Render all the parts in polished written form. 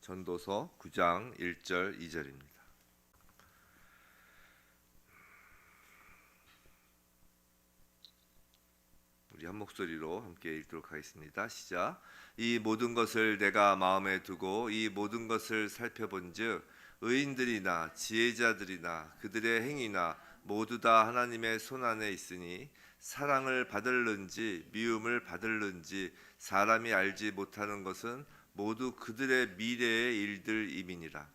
전도서 9장 1절 2절입니다. 우리 한 목소리로 함께 읽도록 하겠습니다. 시작. 이 모든 것을 내가 마음에 두고 이 모든 것을 살펴본즉 의인들이나 지혜자들이나 그들의 행위나 모두 다 하나님의 손 안에 있으니 사랑을 받을는지 미움을 받을는지 사람이 알지 못하는 것은 모두 그들의 미래의 일들임이니라.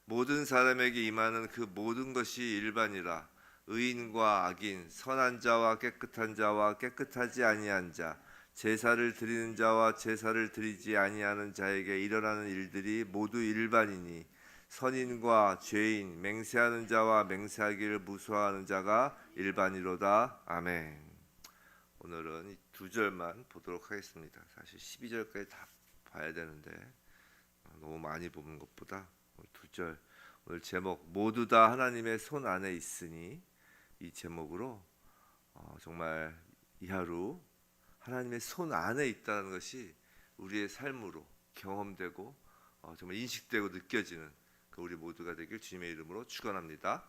모든 사람에게 임하는 그 모든 것이 일반이라. 의인과 악인, 선한 자와 깨끗한 자와 깨끗하지 아니한 자, 제사를 드리는 자와 제사를 드리지 아니하는 자에게 일어나는 일들이 모두 일반이니 선인과 죄인, 맹세하는 자와 맹세하기를 무수하는 자가 일반이로다. 아멘. 오늘은 이 두 절만 보도록 하겠습니다. 사실 12절까지 다 봐야 되는데 너무 많이 보는 것보다 두 절, 오늘 제목 모두 다 하나님의 손 안에 있으니 이 제목으로 정말 이 하루 하나님의 손 안에 있다는 것이 우리의 삶으로 경험되고 정말 인식되고 느껴지는 그 우리 모두가 되길 주님의 이름으로 축원합니다.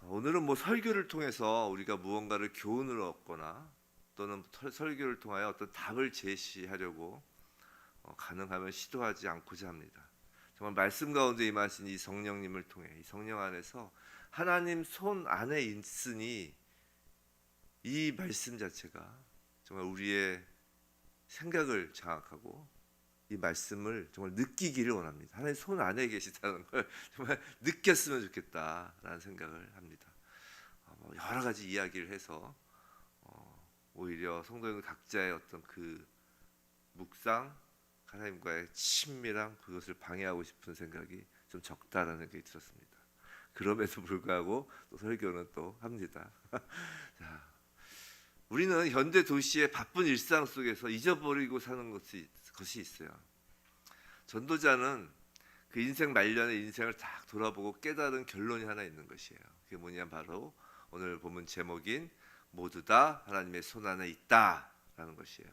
오늘은 설교를 통해서 우리가 무언가를 교훈을 얻거나 또는 설교를 통하여 어떤 답을 제시하려고 가능하면 시도하지 않고자 합니다. 정말 말씀 가운데 임하신 이 성령님을 통해 이 성령 안에서 하나님 손 안에 있으니 이 말씀 자체가 정말 우리의 생각을 장악하고 이 말씀을 정말 느끼기를 원합니다. 하나님 손 안에 계시다는 걸 정말 느꼈으면 좋겠다라는 생각을 합니다. 여러 가지 이야기를 해서 오히려 성도들 각자의 어떤 그 묵상, 하나님과의 친밀함 그것을 방해하고 싶은 생각이 좀 적다라는 생각이 들었습니다. 그럼에도 불구하고 또 설교는 또 합니다. 자, 우리는 현대 도시의 바쁜 일상 속에서 잊어버리고 사는 것이 있어요. 전도자는 그 인생 말년의 인생을 딱 돌아보고 깨달은 결론이 하나 있는 것이에요. 그게 뭐냐면 바로 오늘 본문 제목인 모두 다 하나님의 손 안에 있다라는 것이에요.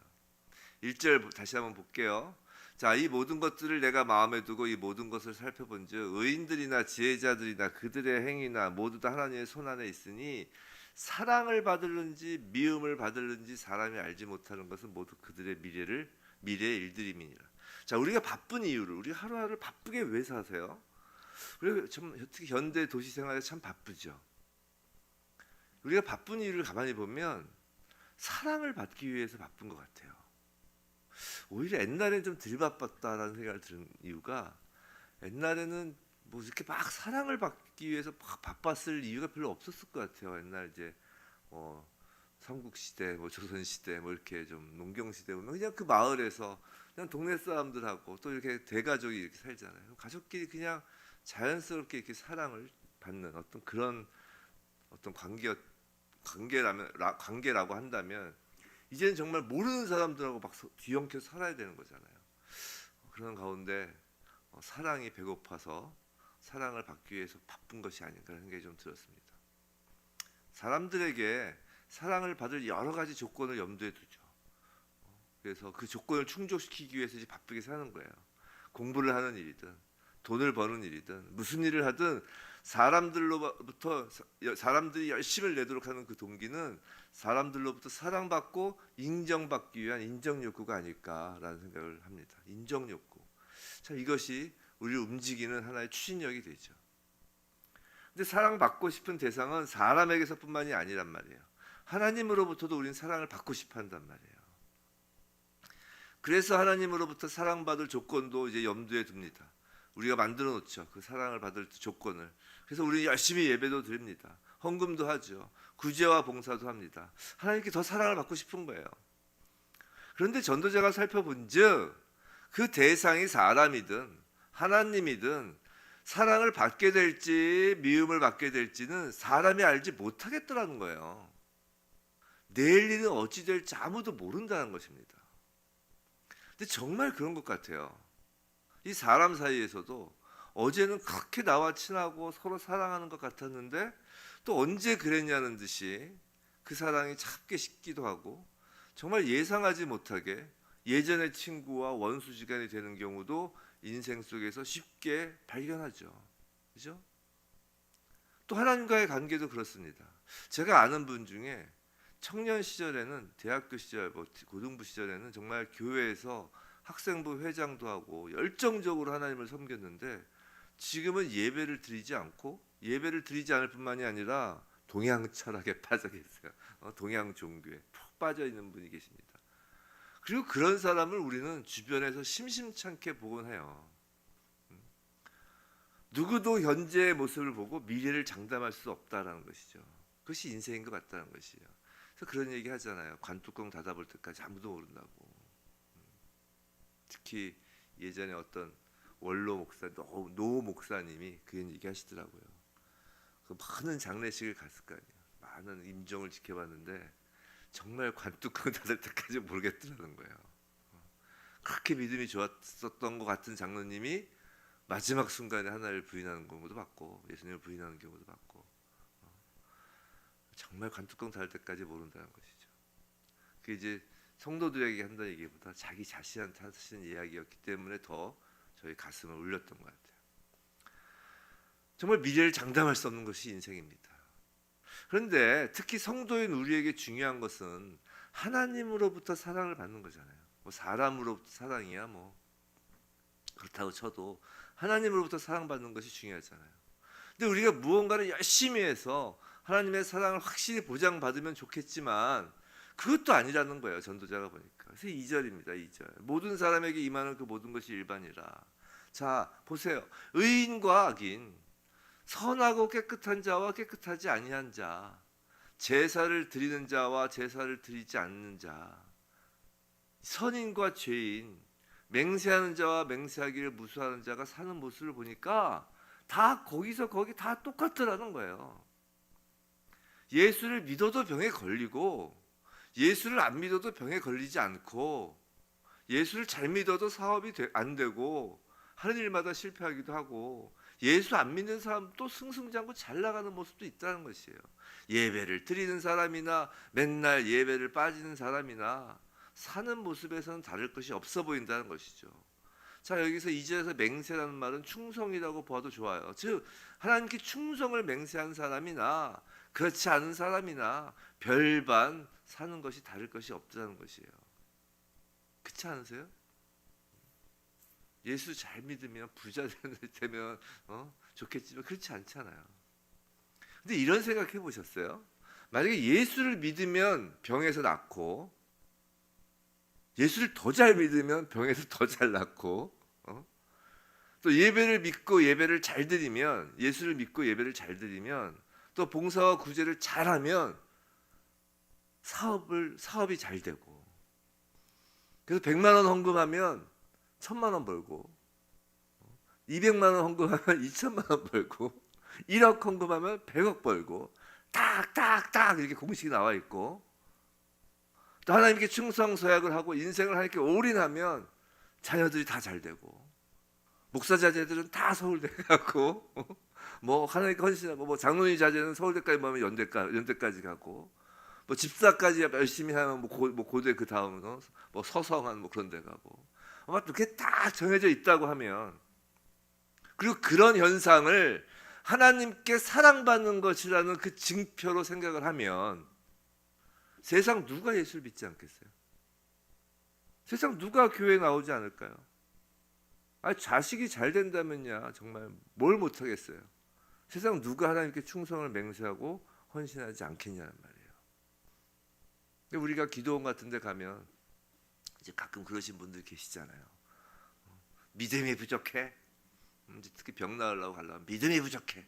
1절 다시 한번 볼게요. 자, 이 모든 것들을 내가 마음에 두고 이 모든 것을 살펴본즉 의인들이나 지혜자들이나 그들의 행위나 모두 다 하나님의 손 안에 있으니 사랑을 받을는지 미움을 받을는지 사람이 알지 못하는 것은 모두 그들의 미래의 일들임이니라. 자, 우리가 바쁜 이유를 우리 하루하루 바쁘게 왜 사세요? 우리가 참 특히 현대 도시 생활에 참 바쁘죠. 우리가 바쁜 이유를 가만히 보면 사랑을 받기 위해서 바쁜 것 같아요. 오히려 옛날에는 좀 덜 바빴다라는 생각을 드는 이유가 옛날에는 이렇게 막 사랑을 받기 위해서 막 바빴을 이유가 별로 없었을 것 같아요. 옛날 이제 삼국 시대, 조선 시대, 이렇게 좀 농경 시대 보면 그냥 그 마을에서 그냥 동네 사람들하고 또 이렇게 대가족이 이렇게 살잖아요. 가족끼리 그냥 자연스럽게 이렇게 사랑을 받는 어떤 그런 어떤 관계라고 한다면 이제는 정말 모르는 사람들하고 막 뒤엉켜 살아야 되는 거잖아요. 그런 가운데 사랑이 배고파서 사랑을 받기 위해서 바쁜 것이 아닌가 생각이 좀 들었습니다. 사람들에게 사랑을 받을 여러 가지 조건을 염두에 두죠. 그래서 그 조건을 충족시키기 위해서 이제 바쁘게 사는 거예요. 공부를 하는 일이든 돈을 버는 일이든 무슨 일을 하든 사람들이 열심을 내도록 하는 그 동기는 사람들로부터 사랑받고 인정받기 위한 인정 욕구가 아닐까라는 생각을 합니다. 인정 욕구. 참 이것이 우리를 움직이는 하나의 추진력이 되죠. 근데 사랑받고 싶은 대상은 사람에게서뿐만이 아니란 말이에요. 하나님으로부터도 우리는 사랑을 받고 싶어 한단 말이에요. 그래서 하나님으로부터 사랑받을 조건도 이제 염두에 둡니다. 우리가 만들어 놓죠. 그 사랑을 받을 조건을. 그래서 우리는 열심히 예배도 드립니다. 헌금도 하죠. 구제와 봉사도 합니다. 하나님께 더 사랑을 받고 싶은 거예요. 그런데 전도자가 살펴본즉 그 대상이 사람이든 하나님이든 사랑을 받게 될지 미움을 받게 될지는 사람이 알지 못하겠더라는 거예요. 내일 일은 어찌 될지 아무도 모른다는 것입니다. 근데 정말 그런 것 같아요. 이 사람 사이에서도 어제는 그렇게 나와 친하고 서로 사랑하는 것 같았는데 또 언제 그랬냐는 듯이 그 사랑이 차갑게 식기도 하고 정말 예상하지 못하게 예전의 친구와 원수지간이 되는 경우도 인생 속에서 쉽게 발견하죠. 그죠? 또 하나님과의 관계도 그렇습니다. 제가 아는 분 중에 청년 시절에는, 대학교 시절, 고등부 시절에는 정말 교회에서 학생부 회장도 하고 열정적으로 하나님을 섬겼는데, 지금은 예배를 드리지 않고, 예배를 드리지 않을 뿐만이 아니라 동양 철학에 빠져 계세요. 동양 종교에 푹 빠져 있는 분이 계십니다. 그리고 그런 사람을 우리는 주변에서 심심찮게 보곤 해요. 누구도 현재의 모습을 보고 미래를 장담할 수 없다라는 것이죠. 그것이 인생인 것 같다는 것이에요. 그래서 그런 얘기 하잖아요. 관뚜껑 닫아볼 때까지 아무도 모른다고. 특히 예전에 어떤 원로 목사, 노 목사님이 그런 얘기 하시더라고요. 그 많은 장례식을 갔을 거 아니에요. 많은 임종을 지켜봤는데 정말 관뚜껑 닫을 때까지 모르겠더라는 거예요. 그렇게 믿음이 좋았었던 것 같은 장로님이 마지막 순간에 하나를 부인하는 경우도 봤고, 예수님을 부인하는 경우도 봤고, 정말 관뚜껑 닫을 때까지 모른다는 것이죠. 그게 이제 성도들에게 한다는 얘기보다 자기 자신한테 하시는 이야기였기 때문에 더 저희 가슴을 울렸던 것 같아요. 정말 미래를 장담할 수 없는 것이 인생입니다. 그런데 특히 성도인 우리에게 중요한 것은 하나님으로부터 사랑을 받는 거잖아요. 뭐 사람으로부터 사랑이야 뭐 그렇다고 쳐도 하나님으로부터 사랑받는 것이 중요하잖아요. 근데 우리가 무언가를 열심히 해서 하나님의 사랑을 확실히 보장받으면 좋겠지만 그것도 아니라는 거예요. 전도자가 보니까. 그래서 2절입니다. 2절. 모든 사람에게 임하는 그 모든 것이 일반이라. 자, 보세요. 의인과 악인, 선하고 깨끗한 자와 깨끗하지 아니한 자, 제사를 드리는 자와 제사를 드리지 않는 자, 선인과 죄인, 맹세하는 자와 맹세하기를 무수하는 자가 사는 모습을 보니까 다 거기서 거기 다 똑같더라는 거예요. 예수를 믿어도 병에 걸리고, 예수를 안 믿어도 병에 걸리지 않고, 예수를 잘 믿어도 사업이 안 되고 하는 일마다 실패하기도 하고, 예수 안 믿는 사람도 승승장구 잘 나가는 모습도 있다는 것이에요. 예배를 드리는 사람이나 맨날 예배를 빠지는 사람이나 사는 모습에서는 다를 것이 없어 보인다는 것이죠. 자, 여기서 2절에서 맹세라는 말은 충성이라고 봐도 좋아요. 즉 하나님께 충성을 맹세한 사람이나 그렇지 않은 사람이나 별반 사는 것이 다를 것이 없다는 것이에요. 그렇지 않으세요? 예수 잘 믿으면 부자 되면 좋겠지만 그렇지 않잖아요. 근데 이런 생각 해보셨어요? 만약에 예수를 믿으면 병에서 낫고, 예수를 더 잘 믿으면 병에서 더 잘 낫고, 또 예배를 믿고 예배를 잘 드리면, 예수를 믿고 예배를 잘 드리면, 또 봉사와 구제를 잘하면 사업이 잘 되고, 그래서 100만 원 헌금하면 1000만 원 벌고, 200만 원 헌금하면 2000만 원 벌고, 1억 헌금하면 100억 벌고, 딱딱딱 이렇게 공식이 나와 있고, 또 하나님께 충성 서약을 하고 인생을 하나님께 올인하면 자녀들이 다 잘 되고, 목사 자제들은 다 서울대 가고, 뭐 하나님께 헌신하고, 뭐 장로님 자제는 서울대까지 가면 연대까지 가고, 뭐 집사까지 열심히 하면 뭐 고대 그 다음은 뭐 서성한 뭐 그런 데 가고, 그렇게 딱 정해져 있다고 하면, 그리고 그런 현상을 하나님께 사랑받는 것이라는 그 징표로 생각을 하면 세상 누가 예수를 믿지 않겠어요? 세상 누가 교회에 나오지 않을까요? 자식이 잘 된다면야 정말 뭘 못하겠어요. 세상 누가 하나님께 충성을 맹세하고 헌신하지 않겠냐는 말이에요. 근데 우리가 기도원 같은 데 가면 이제 가끔 그러신 분들 계시잖아요. 믿음이 부족해. 특히 병 나으려고 하려면 믿음이 부족해.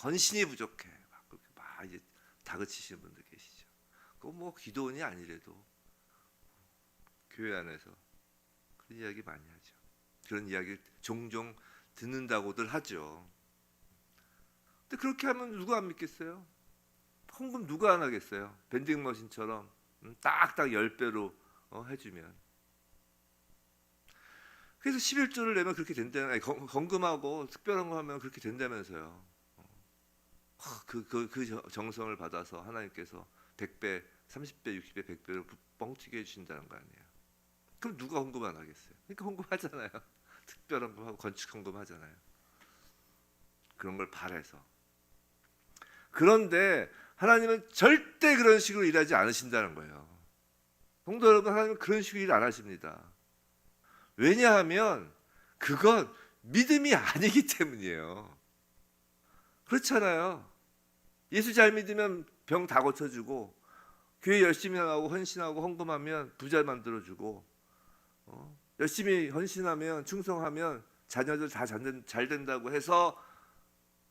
헌신이 부족해. 그렇게 막 이제 다그치시는 분들 계시죠. 그건 뭐 기도원이 아니래도 교회 안에서 그런 이야기 많이 하죠. 그런 이야기 종종 듣는다고들 하죠. 근데 그렇게 하면 누가 안 믿겠어요? 헌금 누가 안 하겠어요? 밴딩머신처럼 딱딱 10배로 해주면. 그래서 11조를 내면 그렇게 된다는, 헌금하고 특별한 거 하면 그렇게 된다면서요. 그 정성을 받아서 하나님께서 100배, 30배, 60배, 100배로 뻥튀기 해주신다는 거 아니에요. 그럼 누가 헌금 안 하겠어요? 그러니까 헌금하잖아요. 특별한 거 하고 건축헌금 하잖아요. 그런 걸 바래서. 그런데 하나님은 절대 그런 식으로 일하지 않으신다는 거예요. 성도 여러분, 하나님은 그런 식으로 일 안 하십니다. 왜냐하면 그건 믿음이 아니기 때문이에요. 그렇잖아요. 예수 잘 믿으면 병 다 고쳐주고, 교회 열심히 나가고 헌신하고 헌금하면 부자 만들어주고, 열심히 헌신하면 충성하면 자녀들 다 잘 된다고 해서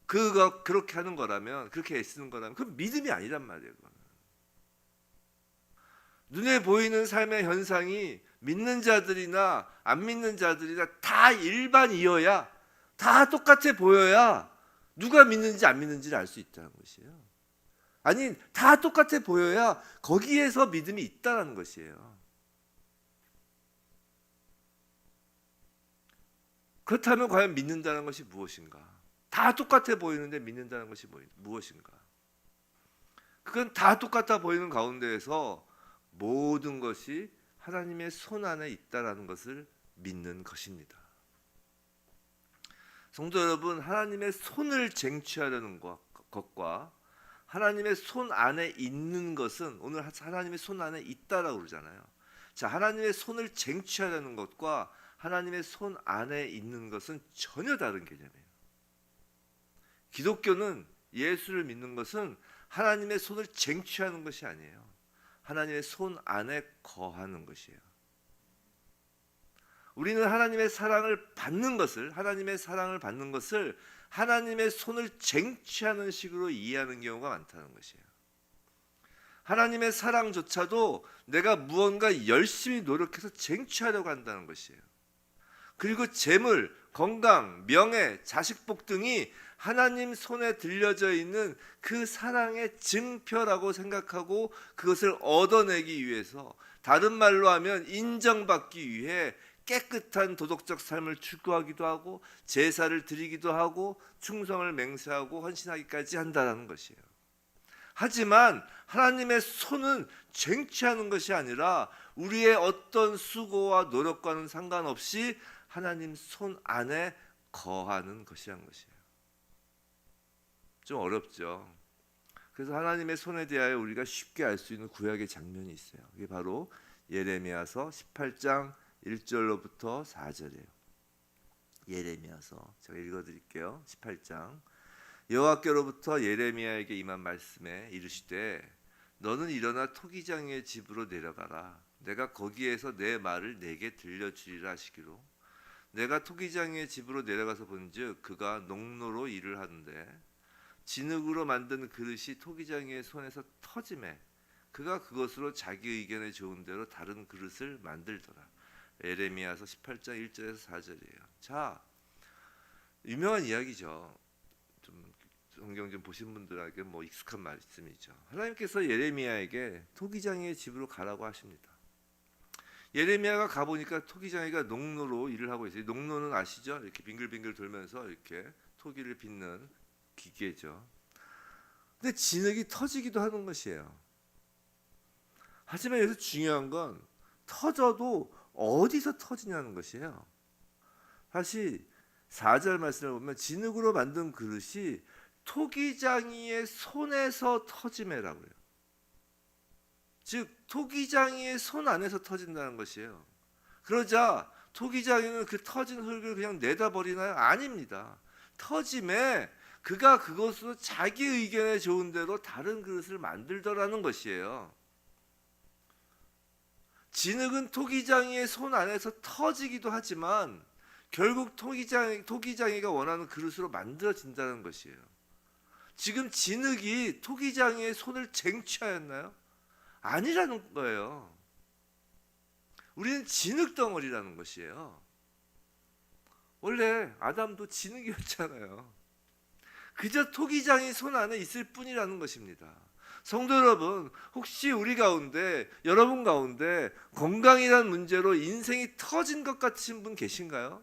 그거 그렇게 하는 거라면, 그렇게 애쓰는 거라면 그건 믿음이 아니란 말이에요. 그건. 눈에 보이는 삶의 현상이 믿는 자들이나 안 믿는 자들이나 다 일반이어야, 다 똑같아 보여야 누가 믿는지 안 믿는지를 알 수 있다는 것이에요. 아니, 다 똑같아 보여야 거기에서 믿음이 있다는 것이에요. 그렇다면 과연 믿는다는 것이 무엇인가? 다 똑같아 보이는데 믿는다는 것이 무엇인가? 그건 다 똑같아 보이는 가운데에서 모든 것이 하나님의 손 안에 있다라는 것을 믿는 것입니다. 성도 여러분, 하나님의 손을 쟁취하려는 것과 하나님의 손 안에 있는 것은, 오늘 하나님의 손 안에 있다라고 그러잖아요. 자, 하나님의 손을 쟁취하려는 것과 하나님의 손 안에 있는 것은 전혀 다른 개념이에요. 기독교는, 예수를 믿는 것은 하나님의 손을 쟁취하는 것이 아니에요. 하나님의 손 안에 거하는 것이에요. 우리는 하나님의 사랑을 받는 것을, 하나님의 손을 쟁취하는 식으로 이해하는 경우가 많다는 것이에요. 하나님의 사랑조차도 내가 무언가 열심히 노력해서 쟁취하려고 한다는 것이에요. 그리고 재물, 건강, 명예, 자식복 등이 하나님 손에 들려져 있는 그 사랑의 증표라고 생각하고 그것을 얻어내기 위해서, 다른 말로 하면 인정받기 위해 깨끗한 도덕적 삶을 추구하기도 하고 제사를 드리기도 하고 충성을 맹세하고 헌신하기까지 한다는 것이에요. 하지만 하나님의 손은 쟁취하는 것이 아니라 우리의 어떤 수고와 노력과는 상관없이 하나님 손 안에 거하는 것이란 것이에요. 좀 어렵죠. 그래서 하나님의 손에 대하여 우리가 쉽게 알 수 있는 구약의 장면이 있어요. 그게 바로 예레미야서 18장 1절로부터 4절이에요. 예레미야서 제가 읽어드릴게요. 18장. 여호와께로부터 예레미야에게 임한 말씀에 이르시되 너는 일어나 토기장의 집으로 내려가라. 내가 거기에서 내 말을 내게 들려주리라 하시기로, 내가 토기장의 집으로 내려가서 본즉 그가 농로로 일을 하는데 진흙으로 만든 그릇이 토기장의 손에서 터지매 그가 그것으로 자기 의견에 좋은 대로 다른 그릇을 만들더라. 예레미야서 18장 1절에서 4절이에요. 자, 유명한 이야기죠. 좀 성경 좀 보신 분들에게 뭐 익숙한 말씀이죠. 하나님께서 예레미야에게 토기장의 집으로 가라고 하십니다. 예레미야가 가보니까 토기장이가 농로로 일을 하고 있어요. 농로는 아시죠? 이렇게 빙글빙글 돌면서 이렇게 토기를 빚는 기계죠. 근데 진흙이 터지기도 하는 것이에요. 하지만 여기서 중요한 건 터져도 어디서 터지냐는 것이에요. 다시 4절 말씀을 보면 진흙으로 만든 그릇이 토기장이의 손에서 터지매라고 해요. 즉 토기장이의 손 안에서 터진다는 것이에요. 그러자 토기장이는 그 터진 흙을 그냥 내다버리나요? 아닙니다. 터짐에 그가 그것으로 자기 의견에 좋은 대로 다른 그릇을 만들더라는 것이에요. 진흙은 토기장이의 손 안에서 터지기도 하지만 결국 토기장이가 원하는 그릇으로 만들어진다는 것이에요. 지금 진흙이 토기장이의 손을 쟁취하였나요? 아니라는 거예요. 우리는 진흙 덩어리라는 것이에요. 원래 아담도 진흙이었잖아요. 그저 토기장이 손 안에 있을 뿐이라는 것입니다. 성도 여러분, 혹시 우리 가운데, 여러분 가운데 건강이라는 문제로 인생이 터진 것 같으신 분 계신가요?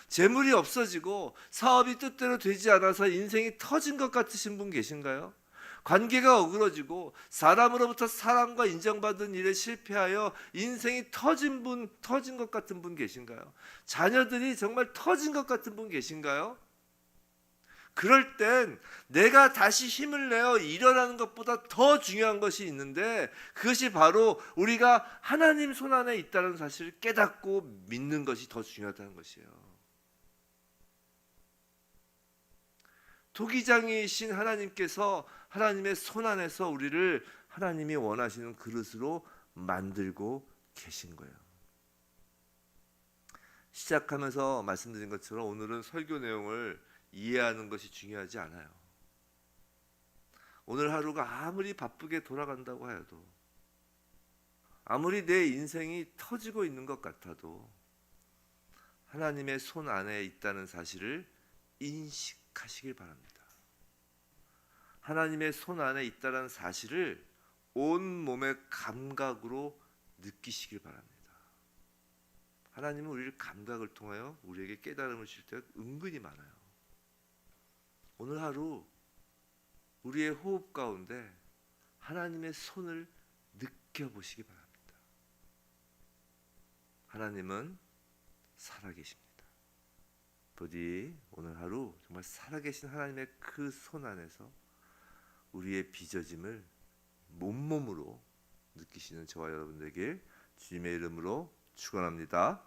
재물이 없어지고 사업이 뜻대로 되지 않아서 인생이 터진 것 같으신 분 계신가요? 관계가 어그러지고 사람으로부터 사랑과 인정받은 일에 실패하여 인생이 터진 것 같은 분 계신가요? 자녀들이 정말 터진 것 같은 분 계신가요? 그럴 땐 내가 다시 힘을 내어 일어나는 것보다 더 중요한 것이 있는데, 그것이 바로 우리가 하나님 손 안에 있다는 사실을 깨닫고 믿는 것이 더 중요하다는 것이에요. 토기장이신 하나님께서 하나님의 손 안에서 우리를 하나님이 원하시는 그릇으로 만들고 계신 거예요. 시작하면서 말씀드린 것처럼 오늘은 설교 내용을 이해하는 것이 중요하지 않아요. 오늘 하루가 아무리 바쁘게 돌아간다고 하여도, 아무리 내 인생이 터지고 있는 것 같아도 하나님의 손 안에 있다는 사실을 인식하시길 바랍니다. 하나님의 손 안에 있다는 사실을 온 몸의 감각으로 느끼시길 바랍니다. 하나님은 우리를 감각을 통하여 우리에게 깨달음을 주실 때가 은근히 많아요. 오늘 하루 우리의 호흡 가운데 하나님의 손을 느껴보시기 바랍니다. 하나님은 살아계십니다. 부디 오늘 하루 정말 살아계신 하나님의 그 손 안에서 우리의 빚어짐을 몸으로 느끼시는 저와 여러분들에게 주님의 이름으로 축원합니다.